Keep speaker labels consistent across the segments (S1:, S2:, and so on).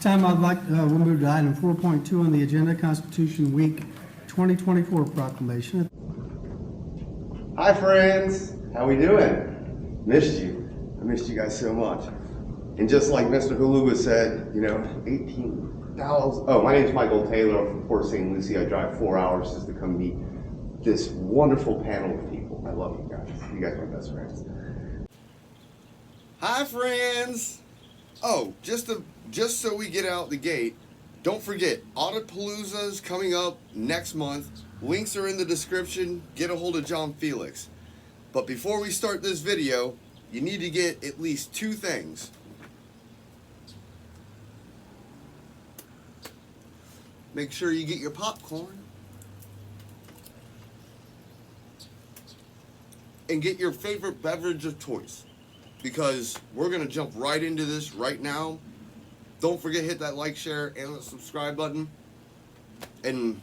S1: time, we'll move to item 4.2 on the agenda, Constitution Week 2024 proclamation.
S2: Hi friends, how we doing? Missed you. I missed you guys so much. And just like Mr. Huluba said, 18,000. Oh, my name's Michael Taylor. I'm from Port St. Lucie. I drive 4 hours just to come meet this wonderful panel of people. I love you guys. You guys are my best friends. Hi friends. Oh, just so we get out the gate, don't forget, Auditapalooza is coming up next month. Links are in the description. Get a hold of John Felix. But before we start this video, you need to get at least two things. Make sure you get your popcorn. And get your favorite beverage of choice. Because we're going to jump right into this right now. Don't forget to hit that like, share, and the subscribe button. And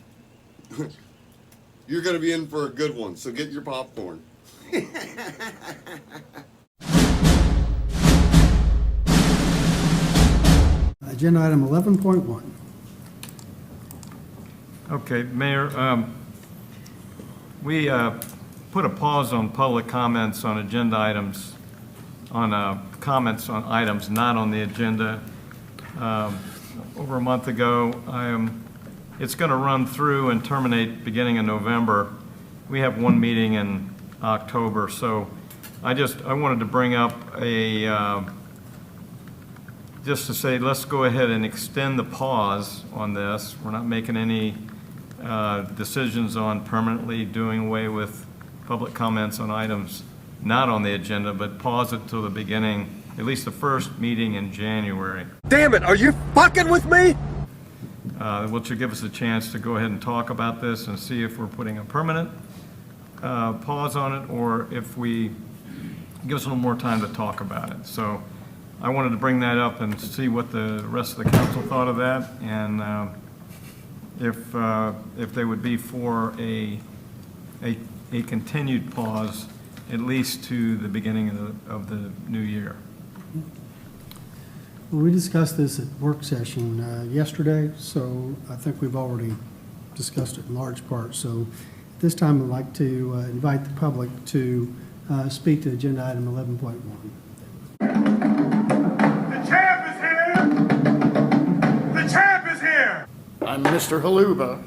S2: you're going to be in for a good one, so get your popcorn.
S1: Agenda item 11.1.
S3: Okay, Mayor, we put a pause on public comments on agenda items, on comments on items not on the agenda over a month ago. It's going to run through and terminate beginning in November. We have one meeting in October, so I wanted to bring up just to say, let's go ahead and extend the pause on this. We're not making any decisions on permanently doing away with public comments on items not on the agenda, but pause it till the beginning, at least the first meeting in January.
S4: Damn it, are you fucking with me?
S3: Which will give us a chance to go ahead and talk about this and see if we're putting a permanent pause on it, or if we give us a little more time to talk about it. So I wanted to bring that up and see what the rest of the council thought of that, and if they would be for a continued pause at least to the beginning of the new year.
S1: Well, we discussed this at work session yesterday, so I think we've already discussed it in large part. So at this time, I'd like to invite the public to speak to agenda item 11.1.
S5: The champ is here! The champ is here!
S6: I'm Mr. Huluba,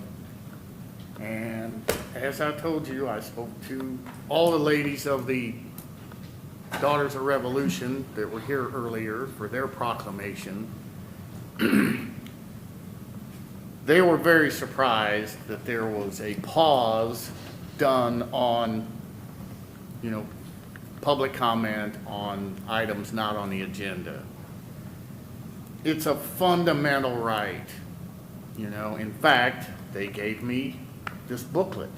S6: and as I told you, I spoke to all the ladies of the Daughters of Revolution that were here earlier for their proclamation. They were very surprised that there was a pause done on, public comment on items not on the agenda. It's a fundamental right. In fact, they gave me this booklet.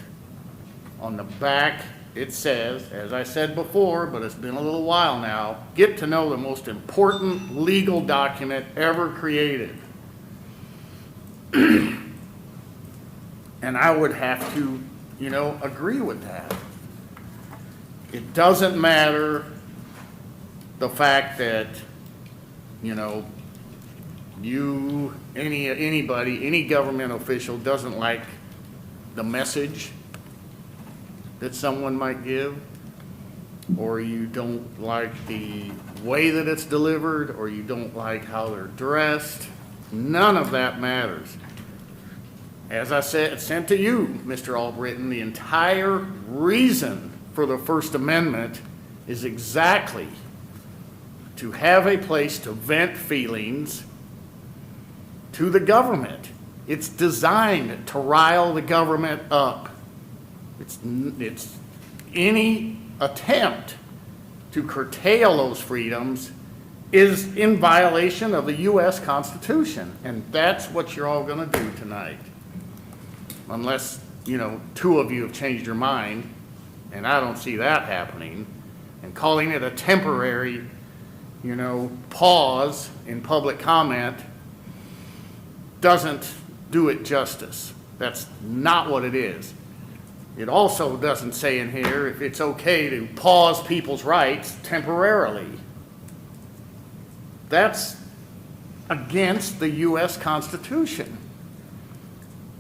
S6: On the back, it says, as I said before, but it's been a little while now, get to know the most important legal document ever created. And I would have to, agree with that. It doesn't matter the fact that, anybody, any government official doesn't like the message that someone might give, or you don't like the way that it's delivered, or you don't like how they're dressed. None of that matters. As I said, sent to you, Mr. Albritton, the entire reason for the First Amendment is exactly to have a place to vent feelings to the government. It's designed to rile the government up. It's any attempt to curtail those freedoms is in violation of the U.S. Constitution, and that's what you're all going to do tonight. Unless, two of you have changed your mind, and I don't see that happening, and calling it a temporary, pause in public comment doesn't do it justice. That's not what it is. It also doesn't say in here if it's okay to pause people's rights temporarily. That's against the U.S. Constitution.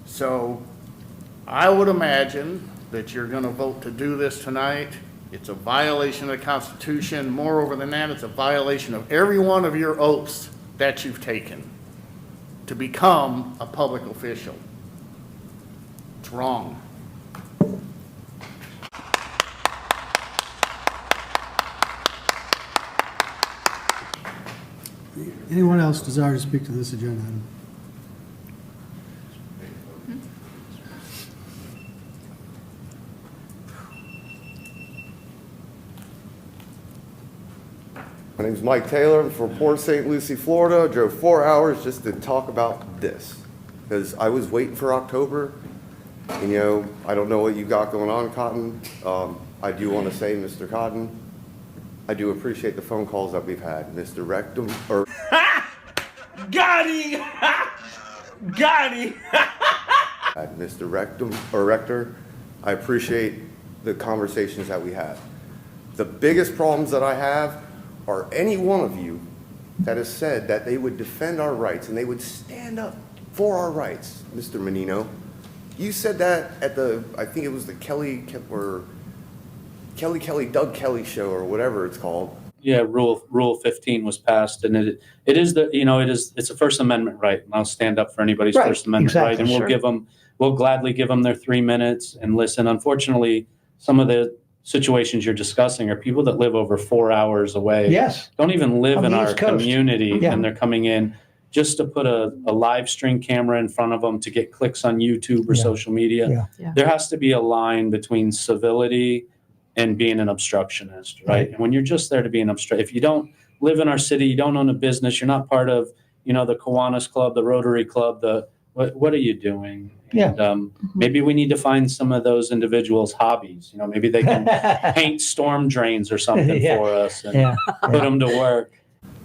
S6: So I would imagine that you're going to vote to do this tonight. It's a violation of the Constitution. Moreover than that, it's a violation of every one of your oaths that you've taken to become a public official. It's wrong.
S1: Anyone else desire to speak to this agenda item?
S2: My name's Mike Taylor. I'm from Port St. Lucie, Florida. I drove 4 hours just to talk about this because I was waiting for October. And, you know, I don't know what you got going on, Cotton. I do want to say, Mr. Cotton, I do appreciate the phone calls that we've had. Mr. Rectum, or
S4: Got him! Got him!
S2: Mr. Rectum, or Rector, I appreciate the conversations that we had. The biggest problems that I have are any one of you that has said that they would defend our rights and they would stand up for our rights. Mr. Menino, you said that at the, I think it was the Doug Kelly show or whatever it's called.
S7: Yeah, Rule 15 was passed, and it is it's a First Amendment right. And I'll stand up for anybody's
S8: Right,
S7: First Amendment right, and
S8: exactly,
S7: we'll gladly give them their 3 minutes and listen. Unfortunately, some of the situations you're discussing are people that live over 4 hours away.
S8: Yes.
S7: Don't even live
S8: On
S7: in
S8: the
S7: our
S8: East Coast.
S7: community,
S8: Yeah.
S7: and they're coming in just to put a live stream camera in front of them to get clicks on YouTube or
S8: Yeah.
S7: social media.
S8: Yeah.
S9: Yeah.
S7: There has to be a line between civility and being an obstructionist, right? And when you're just there to be an if you don't live in our city, you don't own a business, you're not part of, the Kiwanis Club, the Rotary Club, what are you doing?
S8: Yeah.
S7: And maybe we need to find some of those individuals' hobbies. Maybe they can paint storm drains or something
S8: Yeah.
S7: for us and
S8: Yeah.
S7: put them to work.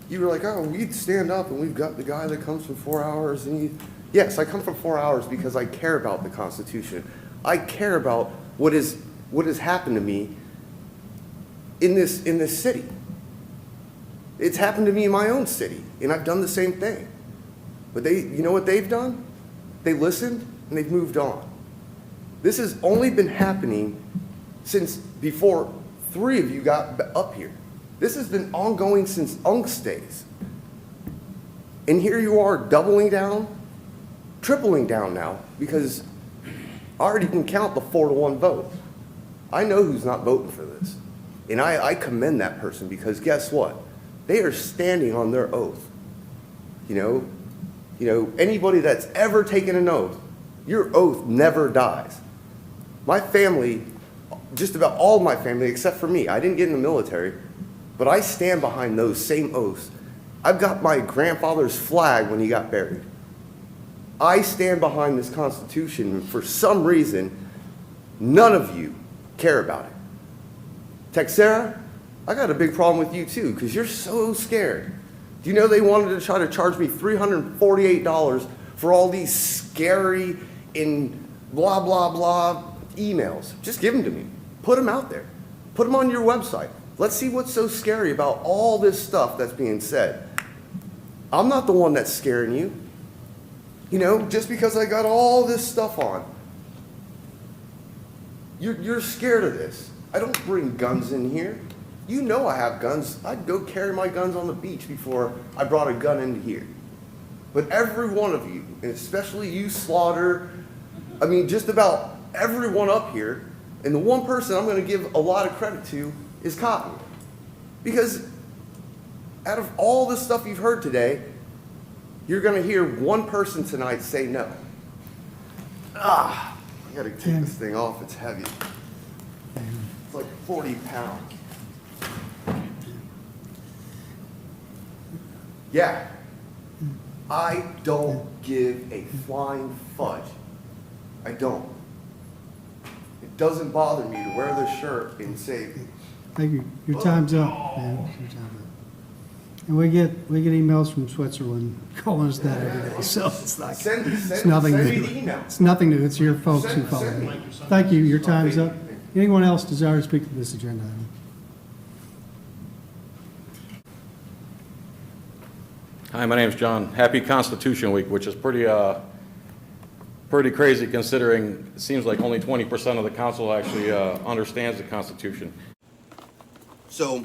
S2: You were like, oh, we'd stand up and we've got the guy that comes from 4 hours. And yes, I come from 4 hours because I care about the Constitution. I care about what has happened to me in this city. It's happened to me in my own city, and I've done the same thing. But you know what they've done? They listened and they've moved on. This has only been happening since before 3 of you got up here. This has been ongoing since Unk's days. And here you are doubling down, tripling down now, because I already can count the 4-1 vote. I know who's not voting for this. And I commend that person because guess what? They are standing on their oath. Anybody that's ever taken an oath, your oath never dies. My family, just about all of my family, except for me, I didn't get in the military, but I stand behind those same oaths. I've got my grandfather's flag when he got buried. I stand behind this Constitution, and for some reason, none of you care about it. Texera, I got a big problem with you too, because you're so scared. Do you know they wanted to try to charge me $348 for all these scary and blah, blah, blah emails? Just give them to me. Put them out there. Put them on your website. Let's see what's so scary about all this stuff that's being said. I'm not the one that's scaring you. Just because I got all this stuff on. You're scared of this. I don't bring guns in here. You know I have guns. I'd go carry my guns on the beach before I brought a gun into here. But every one of you, and especially you, Slaughter, just about everyone up here, and the one person I'm going to give a lot of credit to is Cotton. Because out of all the stuff you've heard today, you're going to hear one person tonight say no. I got to take this thing off. It's heavy. It's like 40 pounds. Yeah. I don't give a flying fudge. I don't. It doesn't bother me to wear this shirt and say,
S1: Thank you. Your time's up, man. Your time's up. And we get emails from Switzerland calling us that every day, so it's like, it's nothing
S2: send me
S1: new.
S2: the email.
S1: It's nothing new. It's your folks who follow
S2: Send
S1: me.
S2: me.
S1: Thank you. Your time's up. Anyone else desire to speak to this agenda item?
S8: Hi, my name's John. Happy Constitution Week, which is pretty crazy considering it seems like only 20% of the council actually understands the Constitution.
S2: So,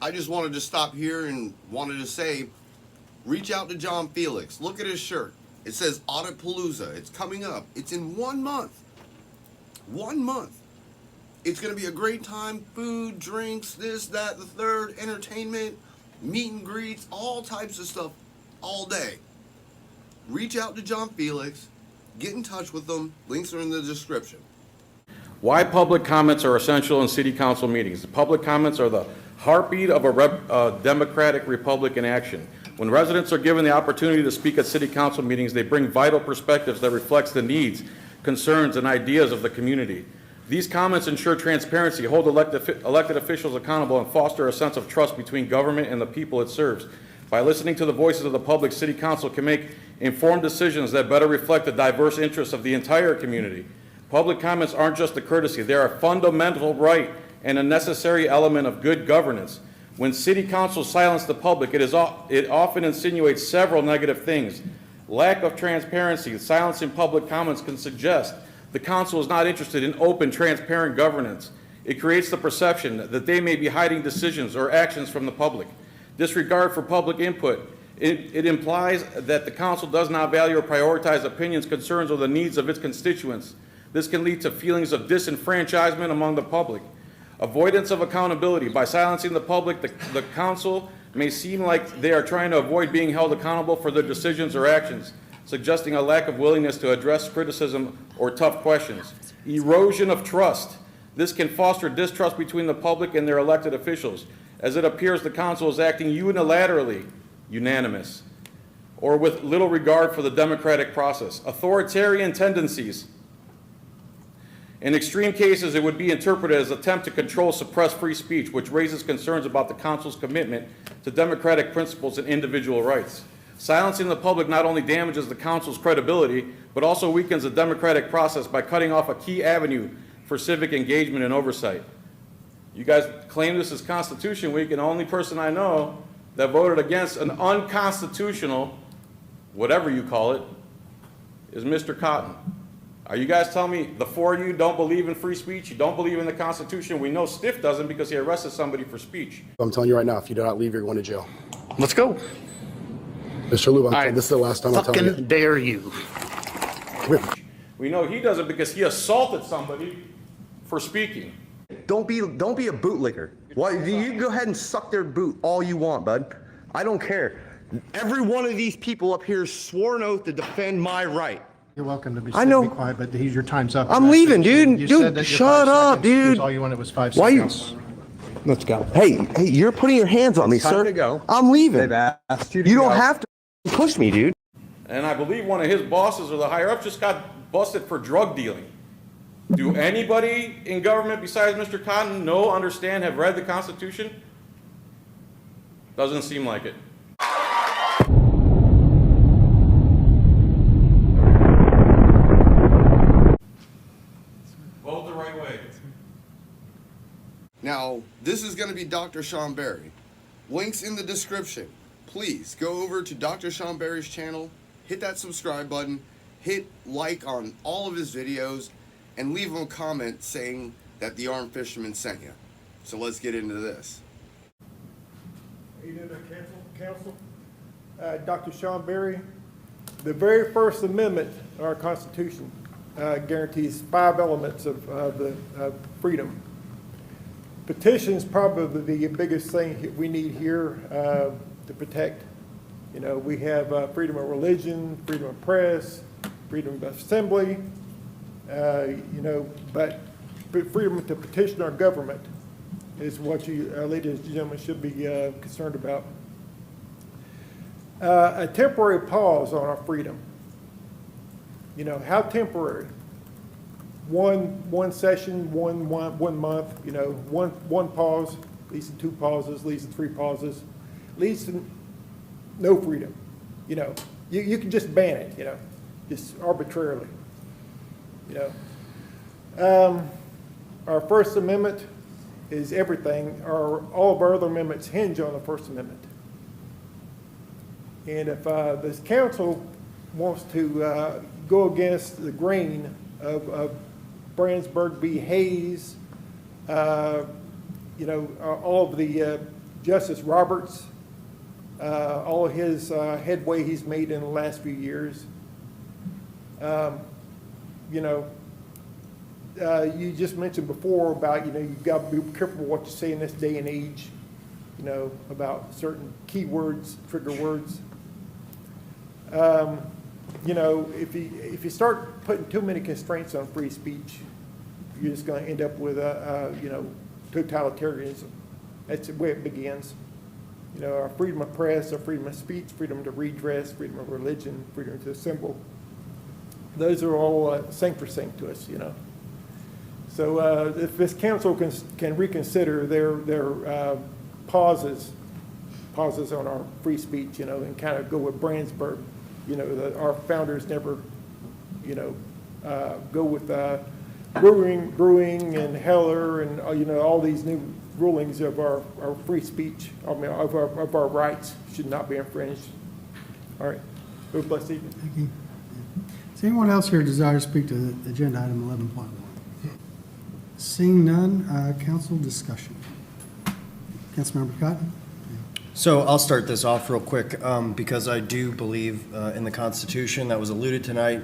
S2: I just wanted to stop here and wanted to say, reach out to John Felix. Look at his shirt. It says Audit Palooza. It's coming up. It's in 1 month. 1 month. It's going to be a great time. Food, drinks, this, that, the third, entertainment, meet and greets, all types of stuff all day. Reach out to John Felix. Get in touch with them. Links are in the description.
S8: Why public comments are essential in city council meetings. The public comments are the heartbeat of a democratic republic in action. When residents are given the opportunity to speak at city council meetings, they bring vital perspectives that reflects the needs, concerns, and ideas of the community. These comments ensure transparency, hold elected officials accountable, and foster a sense of trust between government and the people it serves. By listening to the voices of the public, city council can make informed decisions that better reflect the diverse interests of the entire community. Public comments aren't just a courtesy, they are a fundamental right and a necessary element of good governance. When city council silence the public, it often insinuates several negative things. Lack of transparency, silencing public comments can suggest the council is not interested in open, transparent governance. It creates the perception that they may be hiding decisions or actions from the public. Disregard for public input. It implies that the council does not value or prioritize opinions, concerns, or the needs of its constituents. This can lead to feelings of disenfranchisement among the public. Avoidance of accountability. By silencing the public, the council may seem like they are trying to avoid being held accountable for their decisions or actions, suggesting a lack of willingness to address criticism or tough questions. Erosion of trust. This can foster distrust between the public and their elected officials, as it appears the council is acting unilaterally, unanimous, or with little regard for the democratic process. Authoritarian tendencies. In extreme cases, it would be interpreted as an attempt to control, suppress free speech, which raises concerns about the council's commitment to democratic principles and individual rights. Silencing the public not only damages the council's credibility, but also weakens the democratic process by cutting off a key avenue for civic engagement and oversight. You guys claim this is Constitution Week, and the only person I know that voted against an unconstitutional, whatever you call it, is Mr. Cotton. Are you guys telling me the four of you don't believe in free speech? You don't believe in the Constitution? We know Stiff doesn't because he arrested somebody for speech.
S9: I'm telling you right now, if you do not leave, you're going to jail.
S6: Let's go.
S9: Mr. Lube,
S6: I
S9: this is the last time I'm telling you.
S6: fucking dare you.
S9: Come here.
S8: We know he doesn't because he assaulted somebody for speaking.
S10: Don't be a bootlicker. Well, you go ahead and suck their boot all you want, bud. I don't care. Every one of these people up here swore an oath to defend my right.
S9: You're welcome to be
S10: I know.
S9: quiet, but your time's up.
S10: I'm leaving, dude.
S9: You
S10: Dude,
S9: said that your
S10: shut
S9: 5
S10: up,
S9: seconds was
S10: dude.
S9: all you wanted was 5
S10: Why you-
S9: seconds.
S10: Let's go. Hey, you're putting your hands on me,
S11: It's time
S10: sir.
S11: to go.
S10: I'm leaving.
S11: They've asked you to
S10: You don't
S11: go.
S10: have to push me, dude.
S8: And I believe one of his bosses or the higher up just got busted for drug dealing. Do anybody in government besides Mr. Cotton know, understand, have read the Constitution? Doesn't seem like it. Vote the right way.
S2: Now, this is going to be Dr. Sean Berry. Links in the description. Please go over to Dr. Sean Berry's channel, hit that subscribe button, hit like on all of his videos, and leave him a comment saying that the Armed Fisherman sent you. So let's get into this.
S5: How you doing, Council? Dr. Sean Berry. The very first amendment of our Constitution guarantees 5 elements of freedom. Petition is probably the biggest thing we need here to protect. You know, we have freedom of religion, freedom of press, freedom of assembly, you know, but freedom to petition our government is what you, ladies and gentlemen, should be concerned about. A temporary pause on our freedom. You know, how temporary? One session, one month, you know, one pause, leads to 2 pauses, leads to 3 pauses, leads to no freedom. You know, you can just ban it, you know, just arbitrarily. You know, our First Amendment is everything. All of our other amendments hinge on the First Amendment. And if this council wants to go against the grain of Brandsburg v. Hayes, you know, all of the Justice Roberts, all of his headway he's made in the last few years, you know, you just mentioned before about, you know, you've got to be careful what you say in this day and age, you know, about certain keywords, trigger words. You know, if you start putting too many constraints on free speech, you're just going to end up with you know, totalitarianism. That's the way it begins. You know, our freedom of press, our freedom of speech, freedom to redress, freedom of religion, freedom to assemble. Those are all sacrosanct to us, you know. So if this council can reconsider their pauses on our free speech, you know, and kind of go with Brandsburg, you know, our founders never, you know, go with Brewing and Heller and, you know, all these new rulings of our free speech, I mean, of our rights should not be infringed. All right. Have a blessed evening.
S1: Thank you. Does anyone else here desire to speak to the agenda item 11.1? Seeing none, council discussion. Councilmember Cotton?
S11: So I'll start this off real quick because I do believe in the Constitution that was alluded tonight,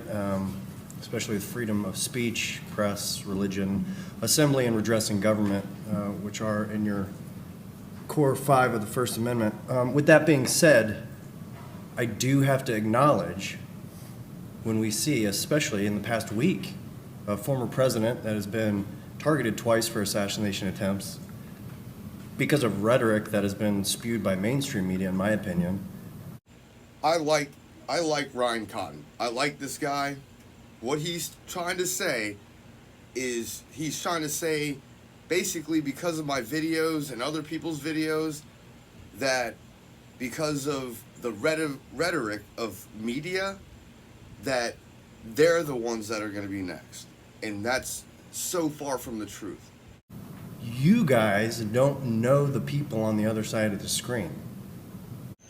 S11: especially with freedom of speech, press, religion, assembly, and redressing government, which are in your core 5 of the First Amendment. With that being said, I do have to acknowledge when we see, especially in the past week, a former president that has been targeted twice for assassination attempts because of rhetoric that has been spewed by mainstream media, in my opinion.
S10: I like Ryan Cotton. I like this guy. What he's trying to say is he's trying to say basically because of my videos and other people's videos that because of the rhetoric of media that they're the ones that are going to be next. And that's so far from the truth.
S11: You guys don't know the people on the other side of the screen.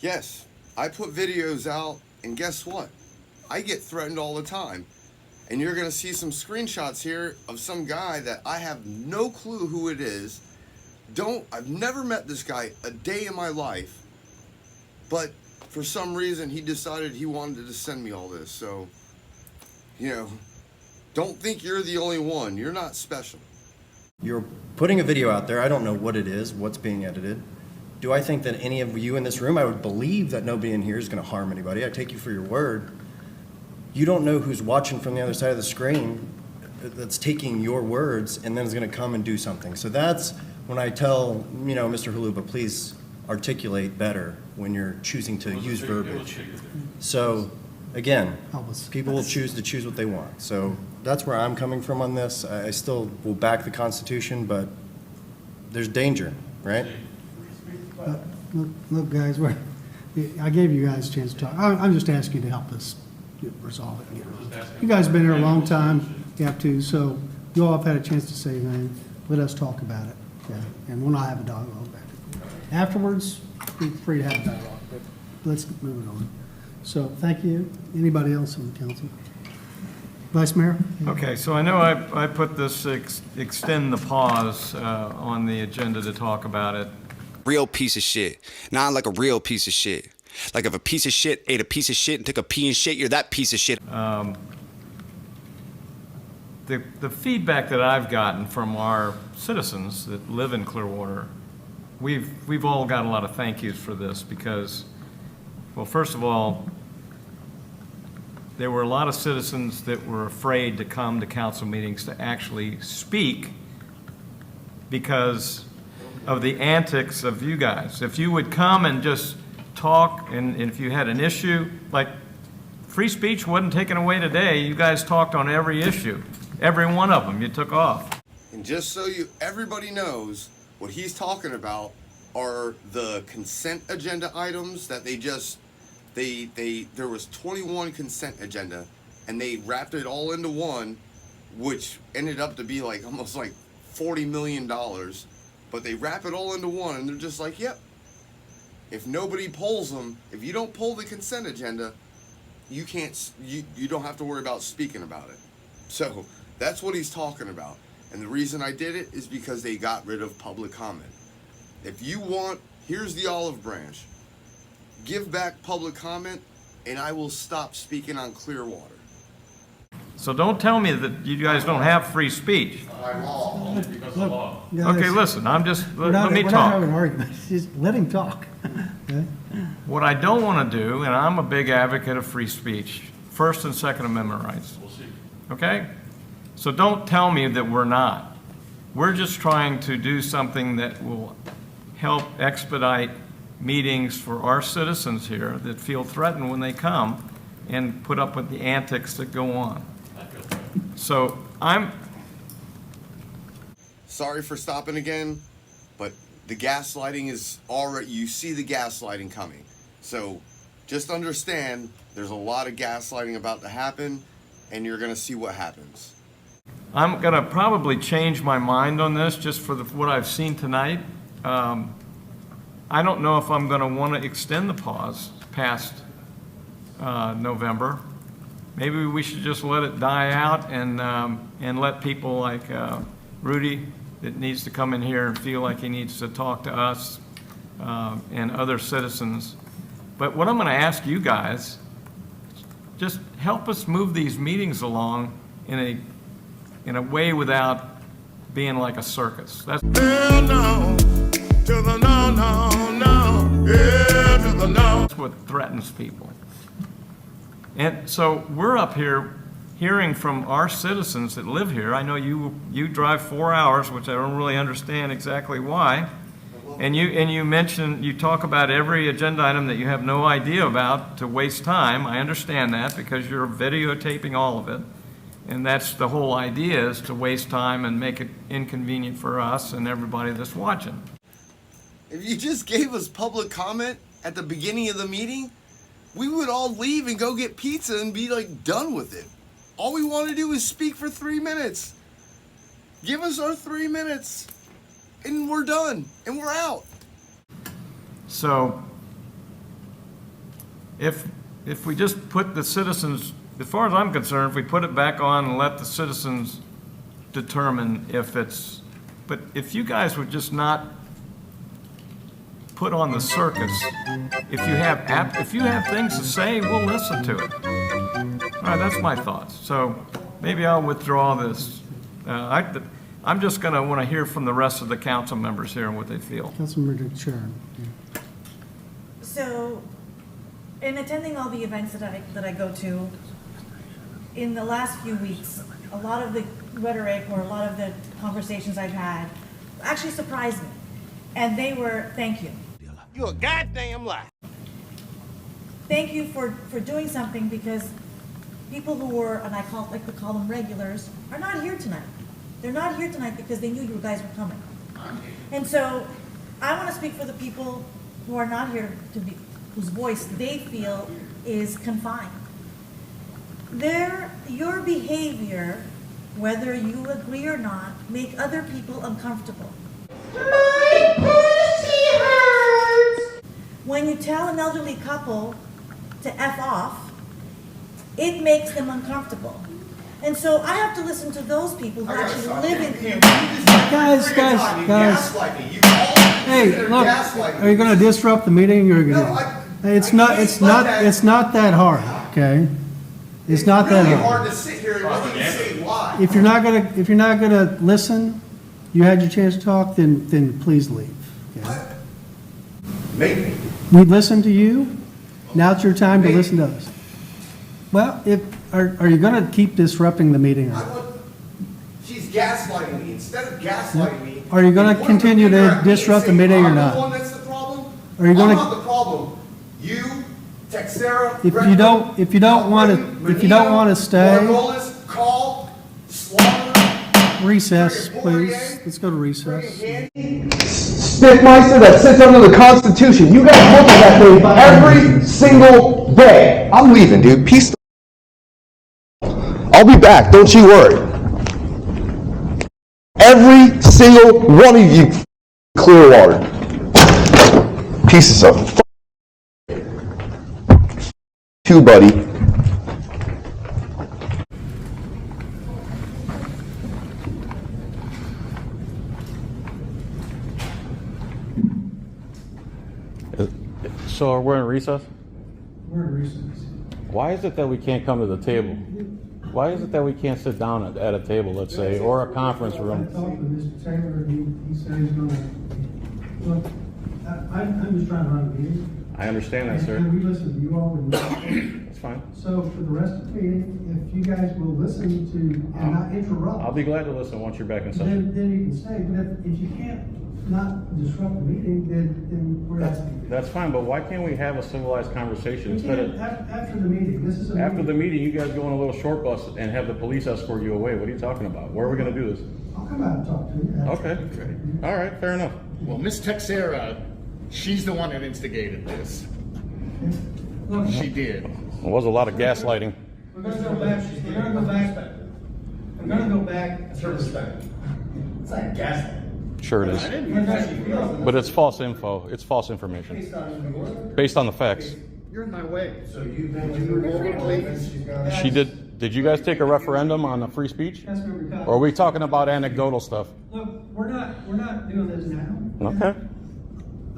S10: Yes, I put videos out, and guess what? I get threatened all the time. And you're going to see some screenshots here of some guy that I have no clue who it is. I've never met this guy a day in my life, but for some reason he decided he wanted to send me all this. So, you know, don't think you're the only one. You're not special.
S11: You're putting a video out there. I don't know what it is, what's being edited. Do I think that any of you in this room, I would believe that nobody in here is going to harm anybody. I take you for your word. You don't know who's watching from the other side of the screen that's taking your words and then is going to come and do something. So that's when I tell, you know, Mr. Haluba, please articulate better when you're choosing to use verbiage. So again, people will choose what they want. So that's where I'm coming from on this. I still will back the Constitution, but there's danger, right?
S1: Look, guys, I gave you guys a chance to talk. I'm just asking you to help us resolve it. You guys have been here a long time. You have to, so you all have had a chance to say anything. Let us talk about it, okay? And we'll not have a dialogue back. Afterwards, be free to have a dialogue, but let's move it on. So, thank you. Anybody else on the council? Vice Mayor?
S3: Okay, so I know I put this extend the pause on the agenda to talk about it.
S12: Real piece of shit. Not like a real piece of shit. Like if a piece of shit ate a piece of shit and took a pee and shit, you're that piece of shit.
S3: The feedback that I've gotten from our citizens that live in Clearwater, we've all got a lot of thank yous for this because, well, first of all, there were a lot of citizens that were afraid to come to council meetings to actually speak because of the antics of you guys. If you would come and just talk, and if you had an issue, like free speech wasn't taken away today, you guys talked on every issue. Every one of them you took off.
S10: And just so everybody knows, what he's talking about are the consent agenda items that there was 21 consent agenda, and they wrapped it all into one, which ended up to be like almost like $40 million. But they wrap it all into one, and they're just like, yep, if nobody pulls them, if you don't pull the consent agenda, you can't, you don't have to worry about speaking about it. So that's what he's talking about. And the reason I did it is because they got rid of public comment. If you want, here's the olive branch. Give back public comment and I will stop speaking on Clearwater.
S3: So don't tell me that you guys don't have free speech. Okay, listen, I'm just, let me
S1: We're not
S3: talk.
S1: having an argument, just let him talk. Okay?
S3: What I don't want to do, and I'm a big advocate of free speech, First and Second Amendment rights. Okay? So don't tell me that we're not. We're just trying to do something that will help expedite meetings for our citizens here that feel threatened when they come and put up with the antics that go on. So I'm
S10: Sorry for stopping again, but the gaslighting is already, you see the gaslighting coming. So just understand there's a lot of gaslighting about to happen and you're gonna see what happens.
S3: I'm going to probably change my mind on this just for what I've seen tonight. I don't know if I'm going to want to extend the pause past November. Maybe we should just let it die out and let people like Rudy that needs to come in here and feel like he needs to talk to us and other citizens. But what I'm going to ask you guys, just help us move these meetings along in a way without being like a circus. That's what threatens people. And so we're up here hearing from our citizens that live here. I know you drive 4 hours, which I don't really understand exactly why. And you mention, you talk about every agenda item that you have no idea about to waste time. I understand that because you're videotaping all of it. And that's the whole idea, is to waste time and make it inconvenient for us and everybody that's watching.
S10: If you just gave us public comment at the beginning of the meeting, we would all leave and go get pizza and be like done with it. All we want to do is speak for 3 minutes. Give us our 3 minutes and we're done and we're out.
S3: So if we just put the citizens, as far as I'm concerned, if we put it back on and let the citizens determine if it's, but if you guys would just not put on the circus, if you have things to say, we'll listen to it. All right, that's my thoughts. So maybe I'll withdraw this. I'm just going to want to hear from the rest of the council members here and what they feel.
S1: Councilmember Sharon.
S13: So, in attending all the events that I go to, in the last few weeks, a lot of the rhetoric or a lot of the conversations I've had actually surprised me. And they were, thank you.
S4: You a goddamn lie.
S13: Thank you for doing something, because people who were, and I like to call them regulars, are not here tonight. They're not here tonight because they knew you guys were coming. And so I want to speak for the people who are not here whose voice they feel is confined. Your behavior, whether you agree or not, make other people uncomfortable. My pussy hurts! When you tell an elderly couple to F off, it makes them uncomfortable. And so I have to listen to those people who actually live in here.
S1: Guys. Hey, look, are you going to disrupt the meeting or are you gonna? It's not that hard, okay? It's not that hard.
S10: To sit here and let you say why.
S1: If you're not gonna listen, you had your chance to talk, then please leave. Okay?
S10: Maybe.
S1: We listened to you. Now it's your time to listen to us. Well, are you gonna keep disrupting the meeting?
S10: She's gaslighting me. Instead of gaslighting me.
S1: Are you gonna continue to disrupt the meeting or not?
S10: I'm the one that's the problem.
S1: Are you gonna?
S10: I'm not the problem. You, Texera.
S1: If you don't want to stay,
S10: Margolis, Call, Slaughter.
S1: recess, please. Let's go to recess.
S14: Stickmeister that sits under the Constitution. You guys look at that thing every single day.
S10: I'm leaving, dude. Peace. I'll be back. Don't you worry. Every single one of you, Clearwater.
S14: Pieces of too, buddy.
S8: So we're in recess?
S1: We're in recess.
S8: Why is it that we can't come to the table? Why is it that we can't sit down at a table, let's say, or a conference
S1: I
S8: room?
S1: talked to Mr. Taylor, he said he's gonna, look, I'm just trying to run the meeting.
S8: I understand that, sir.
S1: And we listen to you all, and
S8: That's fine.
S1: so for the rest of the meeting, if you guys will listen to and not interrupt.
S8: I'll be glad to listen once you're back in session.
S1: Then you can stay, but if you can't not disrupt the meeting, then we're not.
S8: That's fine, but why can't we have a civilized conversation
S1: We
S8: instead
S1: can't,
S8: of,
S1: after the meeting, this is a.
S8: after the meeting, you guys go on a little short bus and have the police escort you away? What are you talking about? Where are we gonna do this?
S1: I'll come out and talk to you.
S8: Okay, all right, fair enough.
S6: Well, Ms. Texera, she's the one that instigated this.
S1: Look,
S6: She did.
S8: There was a lot of gaslighting.
S1: we're gonna go back, we're gonna go back, we're gonna go back. That's her respect. It's like gaslighting.
S8: Sure it is. But it's false info. It's false information. Based on the facts.
S6: You're in my way.
S1: So you
S8: She did you guys take a referendum on the free speech?
S1: Councilmember
S8: Or are we talking about anecdotal stuff?
S1: Look, we're not doing this now.
S8: Okay.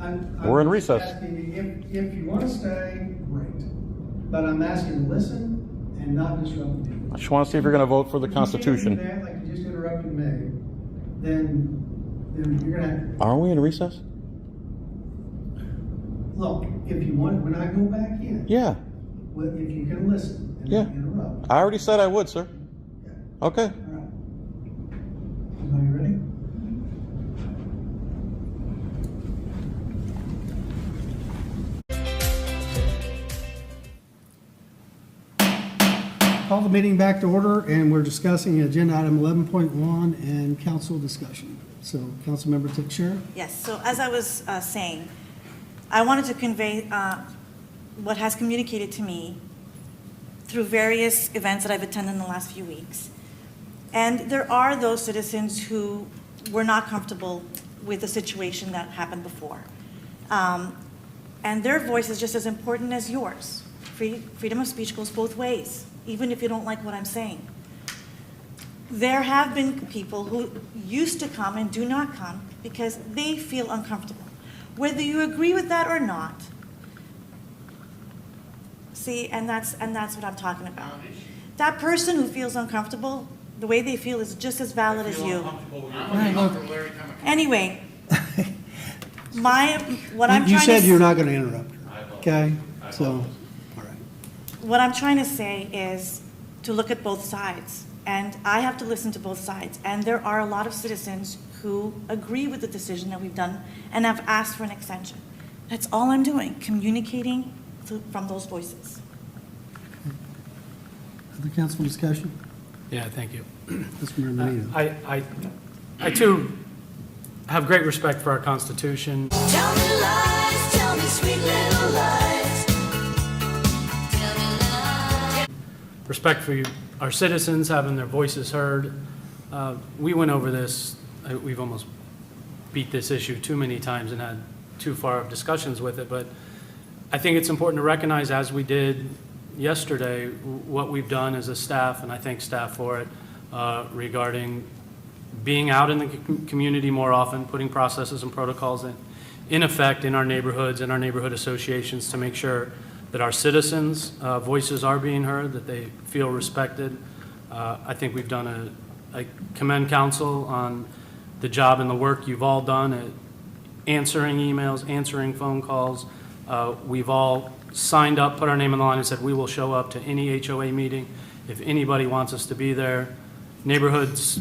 S1: I'm
S8: We're in
S1: just
S8: recess.
S1: asking you, if you want to stay, great. But I'm asking to listen and not disrupt the meeting.
S8: I just want to see if you're going to vote for the
S1: If you can't
S8: Constitution.
S1: do that, like you just interrupted me, then you're gonna have,
S8: Are we in recess?
S1: look, if you want, when I go back in.
S8: Yeah.
S1: Well, if you can listen and
S8: Yeah.
S1: not interrupt.
S8: I already said I would, sir. Okay.
S1: All right. Everybody ready? Call the meeting back to order, and we're discussing agenda item 11.1 and council discussion. So, Councilmember Teixeira?
S13: Yes, so as I was saying, I wanted to convey what has communicated to me through various events that I've attended in the last few weeks. And there are those citizens who were not comfortable with the situation that happened before. And their voice is just as important as yours. Freedom of speech goes both ways, even if you don't like what I'm saying. There have been people who used to come and do not come because they feel uncomfortable. Whether you agree with that or not, see, and that's what I'm talking about. That person who feels uncomfortable, the way they feel is just as valid as you. Anyway, what I'm trying to
S1: You said you're not going to interrupt her, okay? So, all right.
S13: What I'm trying to say is to look at both sides. And I have to listen to both sides. And there are a lot of citizens who agree with the decision that we've done and have asked for an extension. That's all I'm doing, communicating from those voices.
S1: Other council discussion?
S15: Yeah, thank you.
S1: Councilmember Benito.
S15: I too have great respect for our Constitution.
S16: Tell me lies, tell me sweet little lies. Tell me lies.
S15: Respect for our citizens having their voices heard. We went over this, we've almost beat this issue too many times and had too far of discussions with it, but I think it's important to recognize, as we did yesterday, what we've done as a staff, and I thank staff for it, regarding being out in the community more often, putting processes and protocols in effect in our neighborhoods and our neighborhood associations to make sure that our citizens' voices are being heard, that they feel respected. I think we've done I commend council on the job and the work you've all done at answering emails, answering phone calls. We've all signed up, put our name on the line and said we will show up to any HOA meeting if anybody wants us to be there. Neighborhoods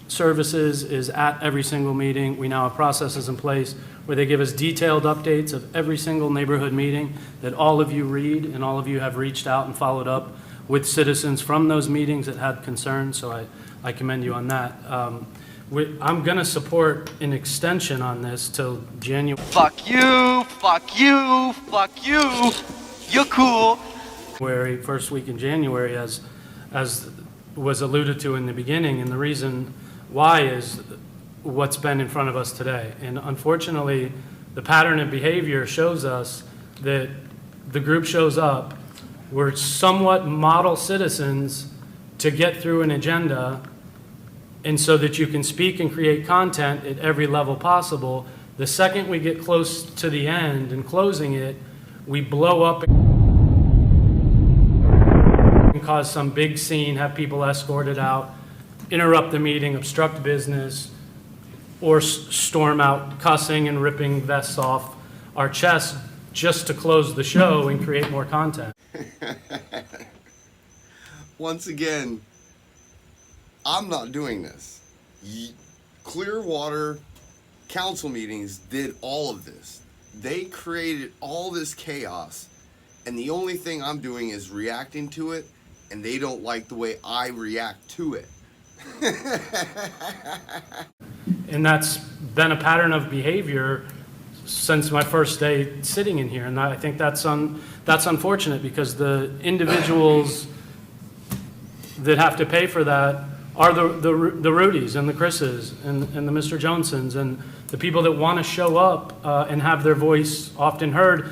S15: Services is at every single meeting. We now have processes in place where they give us detailed updates of every single neighborhood meeting that all of you read, and all of you have reached out and followed up with citizens from those meetings that had concerns, so I commend you on that. I'm going to support an extension on this till January.
S4: Fuck you, fuck you, fuck you. You're cool.
S15: First week in January, as was alluded to in the beginning, and the reason why is what's been in front of us today. And unfortunately, The pattern of behavior shows us that the group shows up, we're somewhat model citizens to get through an agenda, and so that you can speak and create content at every level possible. The second we get close to the end and closing it, we blow up and cause some big scene, have people escorted out, interrupt the meeting, obstruct business, or storm out cussing and ripping vests off our chests just to close the show and create more content.
S10: Once again, I'm not doing this. Clearwater council meetings did all of this. They created all this chaos, and the only thing I'm doing is reacting to it, and they don't like the way I react to it.
S15: And that's been a pattern of behavior since my first day sitting in here. And I think that's unfortunate, because the individuals that have to pay for that are the Rudys and the Chris's and the Mr. Jonesons and the people that want to show up and have their voice often heard.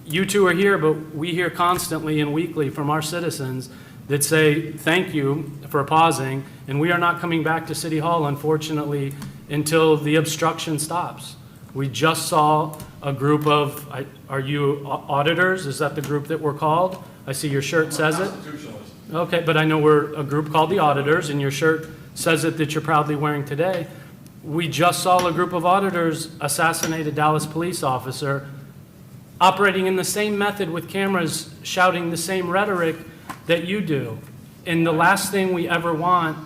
S15: You two are here, but we hear constantly and weekly from our citizens that say, thank you for pausing, and we are not coming back to City Hall, unfortunately, until the obstruction stops. We just saw a group of, are you auditors? Is that the group that we're called? I see your shirt says it. Okay, but I know we're a group called the Auditors, and your shirt says it that you're proudly wearing today. We just saw a group of auditors assassinate a Dallas police officer, operating in the same method with cameras, shouting the same rhetoric that you do. And the last thing we ever want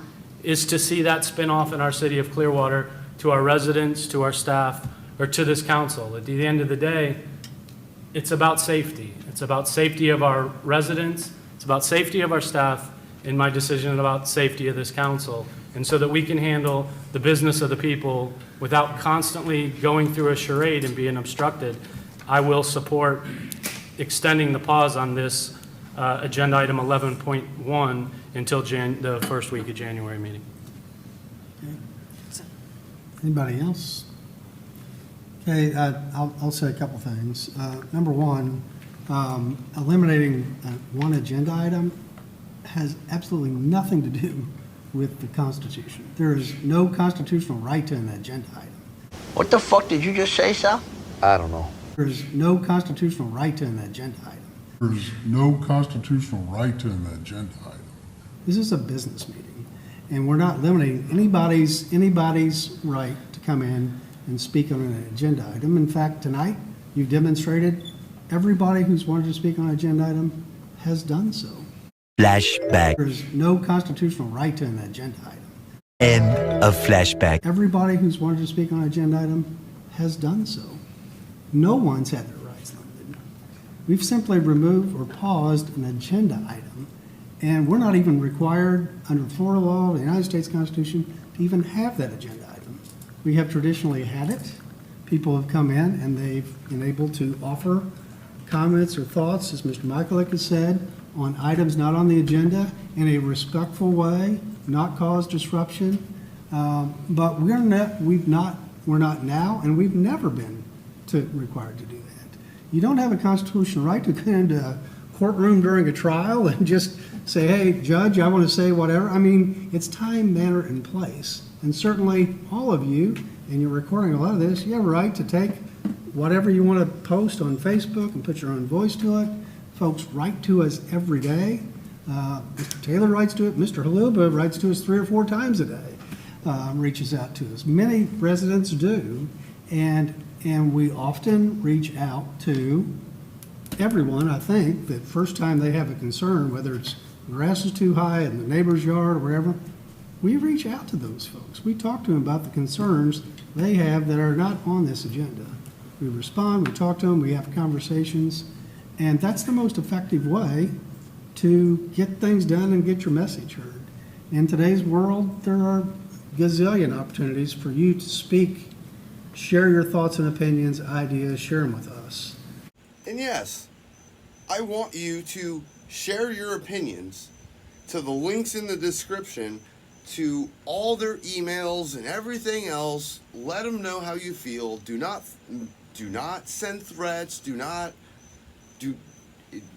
S15: is to see that spin off in our city of Clearwater to our residents, to our staff, or to this council. At the end of the day, it's about safety. It's about safety of our residents. It's about safety of our staff, and my decision about safety of this council. And so that we can handle the business of the people without constantly going through a charade and being obstructed, I will support extending the pause on this agenda item 11.1 until the first week of January meeting.
S1: Anybody else? Okay, I'll say a couple things. Number one, eliminating one agenda item has absolutely nothing to do with the Constitution. There is no constitutional right to an agenda item.
S17: What the fuck did you just say, Sal? I don't know.
S1: There is no constitutional right to an agenda item.
S18: There's no constitutional right to an agenda item.
S1: This is a business meeting, and we're not limiting anybody's right to come in and speak on an agenda item. In fact, tonight, you've demonstrated everybody who's wanted to speak on an agenda item has done so.
S19: Flashback.
S1: There's no constitutional right to an agenda item.
S19: End of flashback.
S1: Everybody who's wanted to speak on an agenda item has done so. No one's had their rights limited. We've simply removed or paused an agenda item, and we're not even required under Florida law, the United States Constitution, to even have that agenda item. We have traditionally had it. People have come in and they've been able to offer comments or thoughts, as Mr. Michaelik has said, on items not on the agenda in a respectful way, not cause disruption. But we're not now, and we've never been required to do that. You don't have a constitutional right to come into a courtroom during a trial and just say, hey, judge, I want to say whatever. I mean, it's time, manner, and place. And certainly all of you, and you're recording a lot of this, you have a right to take whatever you want to post on Facebook and put your own voice to it. Folks write to us every day. Mr. Taylor writes to it. Mr. Haluba writes to us 3 or 4 times a day, reaches out to us. Many residents do, and we often reach out to everyone, I think, that first time they have a concern, whether it's grass is too high in the neighbor's yard or wherever, we reach out to those folks. We talk to them about the concerns they have that are not on this agenda. We respond, we talk to them, we have conversations, and that's the most effective way to get things done and get your message heard. In today's world, there are gazillion opportunities for you to speak, share your thoughts and opinions, ideas, share them with us.
S10: And yes, I want you to share your opinions to the links in the description, to all their emails and everything else. Let them know how you feel. Do not Do not send threats.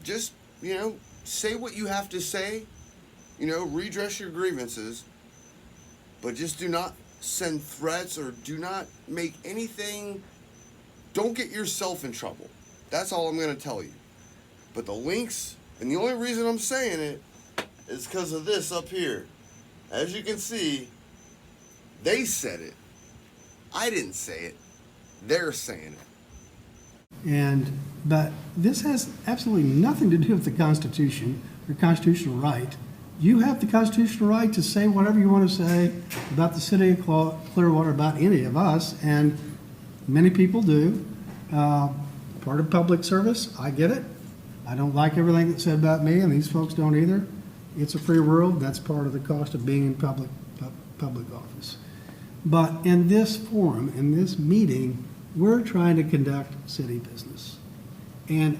S10: Just, say what you have to say. Redress your grievances. But just do not send threats or do not make anything. Don't get yourself in trouble. That's all I'm going to tell you. But the links, and the only reason I'm saying it is because of this up here. As you can see, they said it. I didn't say it. They're saying it.
S1: But this has absolutely nothing to do with the Constitution or constitutional right. You have the constitutional right to say whatever you want to say about the city of Clearwater, about any of us, and many people do. Part of public service, I get it. I don't like everything that's said about me, and these folks don't either. It's a free world. That's part of the cost of being in public office. But in this forum, in this meeting, we're trying to conduct city business. And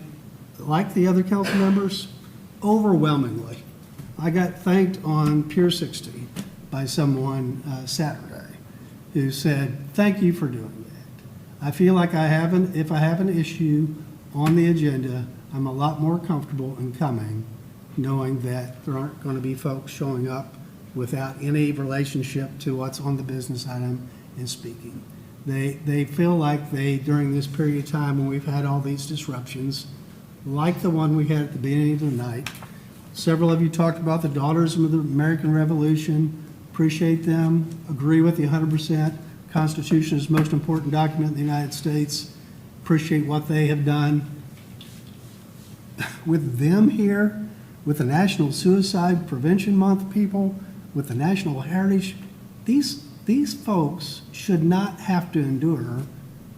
S1: like the other council members, overwhelmingly, I got thanked on Pier 60 by someone Saturday who said, thank you for doing that. I feel like if I have an issue on the agenda, I'm a lot more comfortable in coming, knowing that there aren't going to be folks showing up without any relationship to what's on the business item and speaking. They feel like during this period of time when we've had all these disruptions, like the one we had at the beginning of the night, several of you talked about the Daughters of the American Revolution. Appreciate them. Agree with you 100%. Constitution is the most important document in the United States. Appreciate what they have done. With them here, with the National Suicide Prevention Month people, with the National Heritage, these folks should not have to endure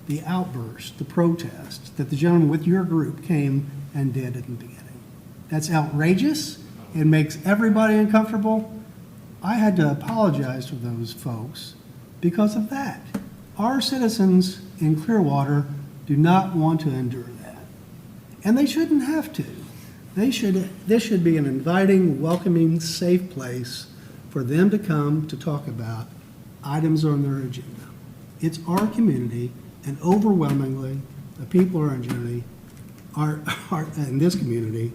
S1: the outburst, the protest that the gentleman with your group came and did at the beginning. That's outrageous. It makes everybody uncomfortable. I had to apologize to those folks because of that. Our citizens in Clearwater do not want to endure that. And they shouldn't have to. This should be an inviting, welcoming, safe place for them to come to talk about items on their agenda. It's our community, and overwhelmingly, the people in this community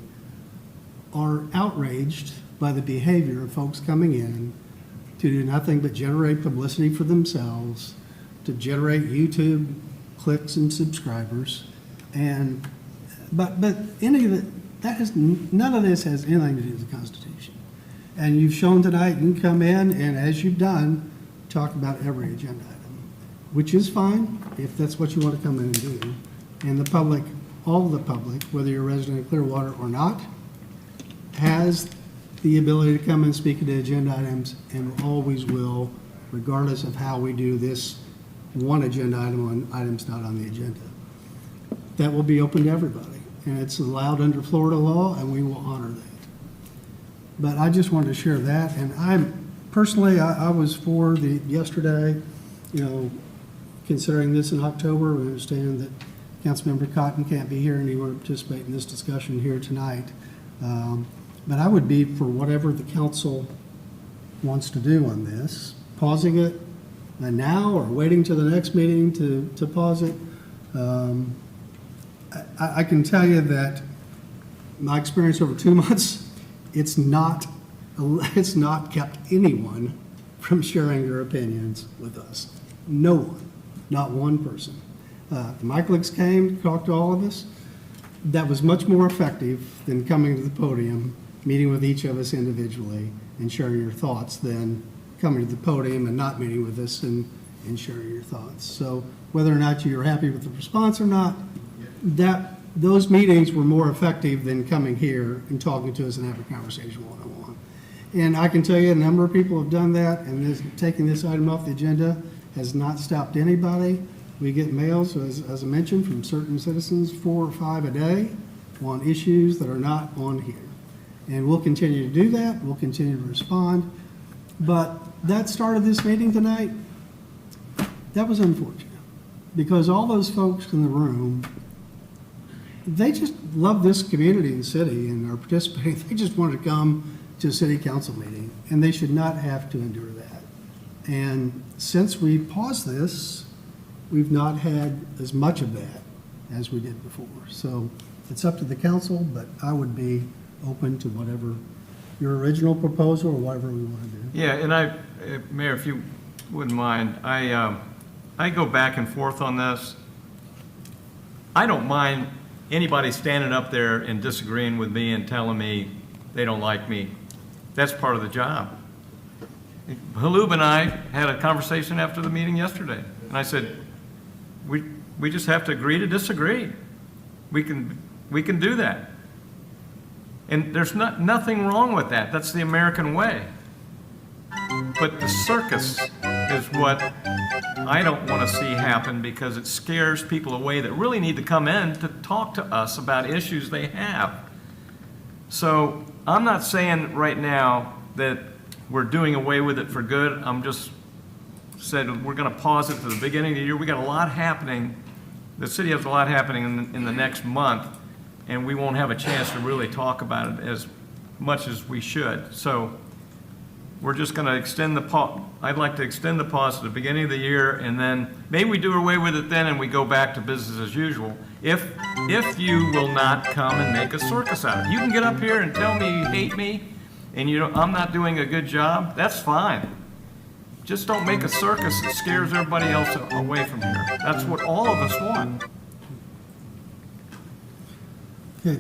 S1: are outraged by the behavior of folks coming in to do nothing but generate publicity for themselves, to generate YouTube clicks and subscribers, but any of it, none of this has anything to do with the Constitution. And you've shown tonight you can come in and, as you've done, talk about every agenda item, which is fine if that's what you want to come in and do. And the public, all of the public, whether you're a resident of Clearwater or not, has the ability to come and speak to the agenda items and always will, regardless of how we do this one agenda item on items not on the agenda. That will be open to everybody, and it's allowed under Florida law, and we will honor that. But I just wanted to share that, and I was for yesterday, considering this in October. We understand that Councilmember Cotton can't be here and he won't participate in this discussion here tonight. But I would be for whatever the council wants to do on this, pausing it now or waiting till the next meeting to pause it. I can tell you that my experience over 2 months, it's not kept anyone from sharing their opinions with us. No one, not one person. The Michaelics came, talked to all of us. That was much more effective than coming to the podium, meeting with each of us individually and sharing your thoughts than coming to the podium and not meeting with us and sharing your thoughts. So whether or not you're happy with the response or not, those meetings were more effective than coming here and talking to us and having a conversation one-on-one. And I can tell you a number of people have done that, and taking this item off the agenda has not stopped anybody. We get mails, as I mentioned, from certain citizens, 4 or 5 a day, on issues that are not on here. And we'll continue to do that. We'll continue to respond. But that started this meeting tonight. That was unfortunate, because all those folks in the room, they just love this community and city and are participating. They just want to come to a city council meeting, and they should not have to endure that. And since we paused this, we've not had as much of that as we did before. So it's up to the council, but I would be open to whatever your original proposal or whatever we want to do.
S3: Yeah, and Mayor, if you wouldn't mind, I go back and forth on this. I don't mind anybody standing up there and disagreeing with me and telling me they don't like me. That's part of the job. Halub and I had a conversation after the meeting yesterday, and I said, we just have to agree to disagree. We can do that. And there's nothing wrong with that. That's the American way. But the circus is what I don't want to see happen, because it scares people away that really need to come in to talk to us about issues they have. So I'm not saying right now that we're doing away with it for good. I'm just said we're going to pause it to the beginning of the year. We got a lot happening. The city has a lot happening in the next month, and we won't have a chance to really talk about it as much as we should. So we're just going to extend the pause. I'd like to extend the pause to the beginning of the year, and then maybe we do away with it then and we go back to business as usual. If you will not come and make a circus out of it. You can get up here and tell me you hate me and I'm not doing a good job. That's fine. Just don't make a circus that scares everybody else away from here. That's what all of us want.
S1: Okay,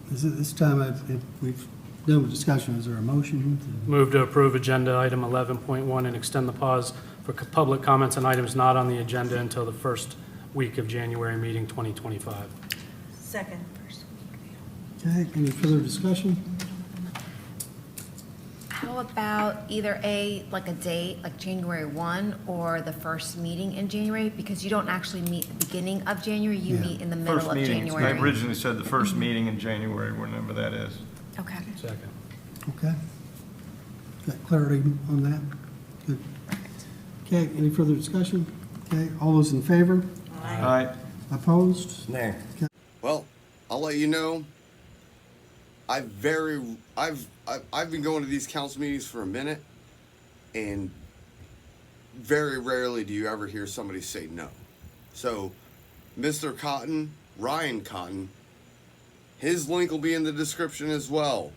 S1: this time, if we've done with discussion, is there a motion?
S15: Move to approve agenda item 11.1 and extend the pause for public comments on items not on the agenda until the first week of January meeting 2025.
S13: Second.
S1: Okay, any further discussion?
S20: How about either a date, like January 1, or the first meeting in January? Because you don't actually meet the beginning of January, you meet in the middle
S3: First
S20: of
S3: meeting,
S20: January.
S3: I originally said the first meeting in January, whenever that is.
S20: Okay.
S15: Second.
S1: Okay. Got clarity on that? Good. Okay, any further discussion? Okay, all those in favor?
S3: Aye.
S1: Opposed?
S11: Nay.
S10: Well, I'll let you know. I've been going to these council meetings for a minute, and very rarely do you ever hear somebody say no. So, Mr. Cotton, Ryan Cotton, his link will be in the description as well.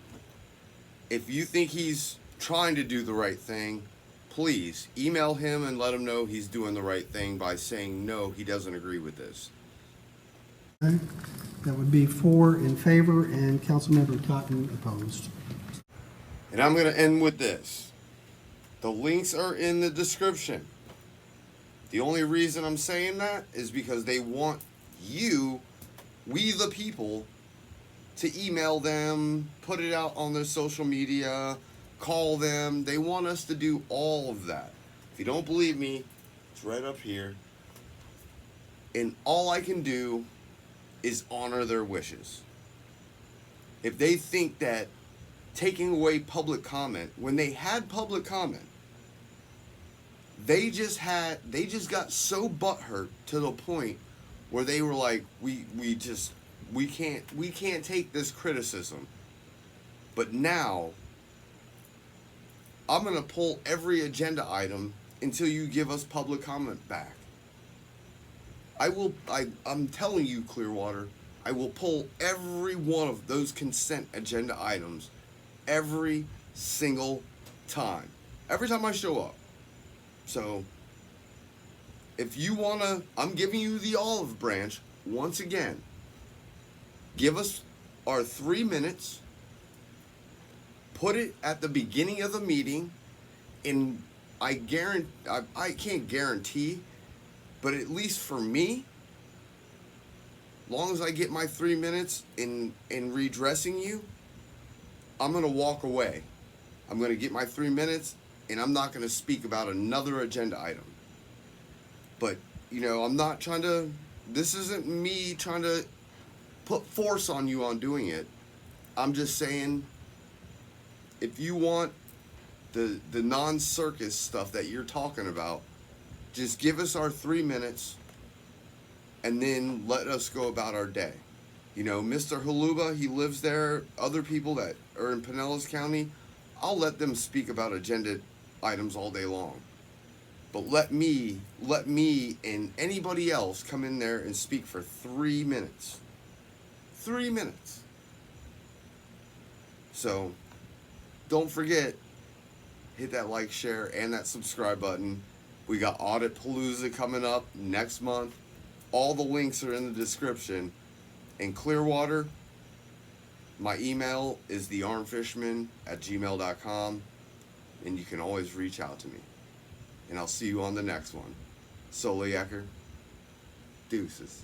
S10: If you think he's trying to do the right thing, please email him and let him know he's doing the right thing by saying no, he doesn't agree with this.
S1: Okay, that would be 4 in favor and Councilmember Cotton opposed.
S10: And I'm going to end with this. The links are in the description. The only reason I'm saying that is because they want you, we the people, to email them, put it out on their social media, call them. They want us to do all of that. If you don't believe me, it's right up here. And all I can do is honor their wishes. If they think that taking away public comment, when they had public comment, they just got so butthurt to the point where they were like, we can't take this criticism. But now I'm gonna pull every agenda item until you give us public comment back. I'm telling you, Clearwater, I will pull every one of those consent agenda items every single time. Every time I show up. So, if you wanna, I'm giving you the olive branch once again. Give us our 3 minutes, put it at the beginning of the meeting, and I can't guarantee, but at least for me, long as I get my 3 minutes in redressing you, I'm gonna walk away. I'm gonna get my 3 minutes, and I'm not gonna speak about another agenda item. But, I'm not trying to, this isn't me trying to put force on you on doing it. I'm just saying, if you want the non-circus stuff that you're talking about, just give us our 3 minutes and then let us go about our day. Mr. Haluba, he lives there. Other people that are in Pinellas County, I'll let them speak about agenda items all day long. But let me and anybody else come in there and speak for 3 minutes. 3 minutes. So, don't forget, hit that like, share, and that subscribe button. We got Audit Palooza coming up next month. All the links are in the description. In Clearwater, my email is thearmfishman@gmail.com, and you can always reach out to me. And I'll see you on the next one. Soliaker, deuces.